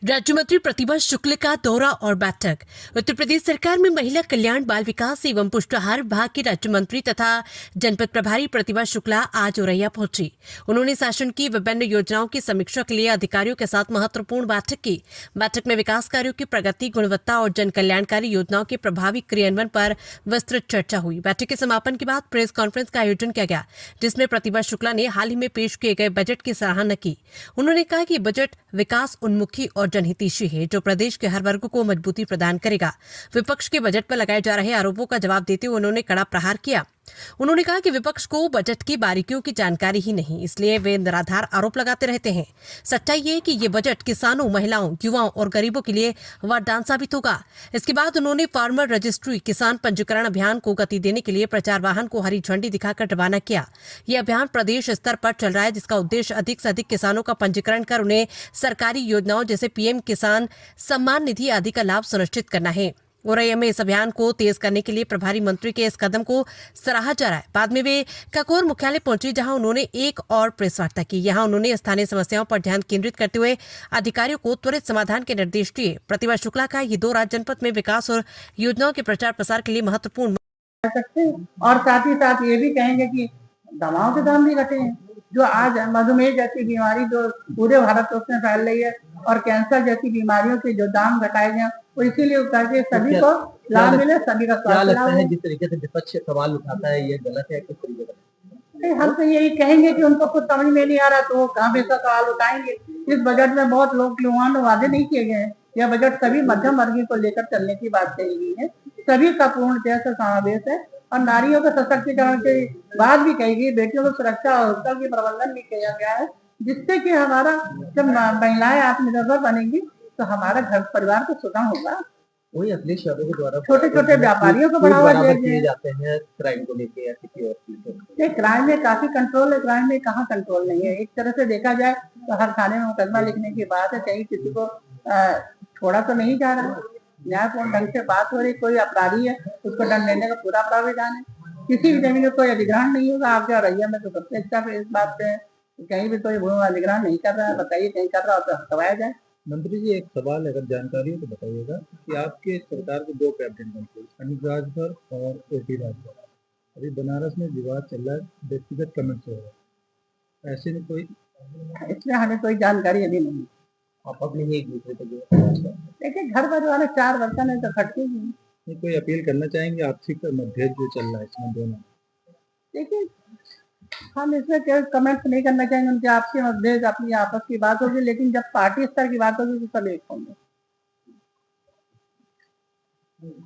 राज्य मंत्री प्रतिभा शुक्ल का दौरा और बैठक। उत्तर प्रदेश सरकार में महिला कल्याण, बाल विकास एवं पुष्टाहार विभाग की राज्य मंत्री तथा जनपद प्रभारी प्रतिभा शुक्ला आज औरैया पहुंची। उन्होंने शासन की विभिन्न योजनाओं की समीक्षा के लिए अधिकारियों के साथ महत्वपूर्ण बैठक की। बैठक में विकास कार्यों की प्रगति, गुणवत्ता और जन कल्याणकारी योजनाओं के प्रभावी क्रियान्वयन पर विस्तृत चर्चा हुई। बैठक के समापन के बाद प्रेस कॉन्फ्रेंस का आयोजन किया गया, जिसमें प्रतिभा शुक्ला ने हाल ही में पेश किए गए बजट की सराहना की। उन्होंने कहा कि बजट विकास उन्मुखी और जनहितैषी है, जो प्रदेश के हर वर्ग को मजबूती प्रदान करेगा। विपक्ष के बजट पर लगाए जा रहे आरोपों का जवाब देते हुए उन्होंने कड़ा प्रहार किया। उन्होंने कहा कि विपक्ष को बजट की बारीकियों की जानकारी ही नहीं, इसलिए वे निराधार आरोप लगाते रहते हैं। सच्चाई ये है कि ये बजट किसानों, महिलाओं, युवाओं और गरीबों के लिए वरदान साबित होगा। इसके बाद उन्होंने फार्मर रजिस्ट्री किसान पंजीकरण अभियान को गति देने के लिए प्रचार वाहन को हरी झंडी दिखाकर रवाना किया। यह अभियान प्रदेश स्तर पर चल रहा है, जिसका उद्देश्य अधिक से अधिक किसानों का पंजीकरण कर उन्हें सरकारी योजनाओं जैसे पीएम किसान सम्मान निधि आदि का लाभ सुनिश्चित करना है। औरैया में इस अभियान को तेज करने के लिए प्रभारी मंत्री के इस कदम को सराहा जा रहा है। बाद में वे ककोर मुख्यालय पहुंचे, जहां उन्होंने एक और प्रेस वार्ता की। यहां उन्होंने स्थानीय समस्याओं पर ध्यान केंद्रित करते हुए अधिकारियों को त्वरित समाधान के निर्देश दिए। प्रतिभा शुक्ला का ये दौरा जनपद में विकास और योजनाओं के प्रचार प्रसार के लिए महत्वपूर्ण सकते हैं। और साथ ही साथ ये भी कहेंगे कि दवाओं के दाम भी घटे हैं। जो आज मधुमेह जैसी बीमारी जो पूरे भारतवर्ष में फैल रही है और कैंसर जैसी बीमारियों के जो दाम घटाए गए, वो इसीलिए ताकि सभी को लाभ मिले, सभी का स्वास्थ्य लाभ हो। जिस तरीके से विपक्ष सवाल उठाता है, ये गलत है किस तरीके से? हम तो यही कहेंगे कि उनको कुछ समझ में नहीं आ रहा तो वो कहाँ से सवाल उठाएंगे। इस बजट में बहुत लोग वादे नहीं किए गए हैं। यह बजट सभी मध्यम वर्गीय को लेकर चलने की बात कही गई है। सभी का पूर्णतः से समावेश है और नारियों के सशक्तिकरण के बाद भी कही गई, बेटियों की सुरक्षा और उसका भी प्रबंधन भी किया गया है, जिससे कि हमारा जब महिलाएं आत्मनिर्भर बनेंगी तो हमारा घर परिवार को सुगम होगा। वही अखिलेश यादव के द्वारा छोटे छोटे व्यापारियों को बढ़ावा दिए जाते हैं क्राइम को लेकर या किसी और चीज को। क्राइम में काफी कंट्रोल है, क्राइम में कहाँ कंट्रोल नहीं है। एक तरह से देखा जाए तो हर थाने में मुकदमा लिखने की बात है, कहीं किसी को छोड़ा तो नहीं जा रहा। न्यायपूर्ण ढंग से बात हो रही, कोई अपराधी है उसको दंड देने का पूरा प्राविधान है। किसी भी जमीन में कोई अधिग्रहण नहीं होगा। आपके रैया में तो सबसे अच्छा इस बात पे कहीं भी कोई भूमि अधिग्रहण नहीं कर रहा है, बताइए कहीं कर रहा हो तो हटवाया जाए। मंत्री जी, एक सवाल अगर जानकारी हो तो बताइएगा कि आपके सरकार के दो कैबिनेट मंत्री अनिल राजभर और ओटी राजभर, अभी बनारस में विवाद चल रहा है, व्यक्तिगत कमेंट्स हो रहा है, ऐसे में कोई इसमें हमें कोई जानकारी अभी नहीं। आप अपने ही एक दूसरे को देखिए, घर परिवार में 4 बर्तन है तो खटके नहीं। कोई अपील करना चाहेंगे? आपसी मतभेद जो चल रहा है इसमें दोनों, देखिए हम इसमें कोई कमेंट्स नहीं करना चाहेंगे। उनके आपसी मतभेद अपनी आपस की बात होगी, लेकिन जब पार्टी स्तर की बात होगी तो सब एक होंगे।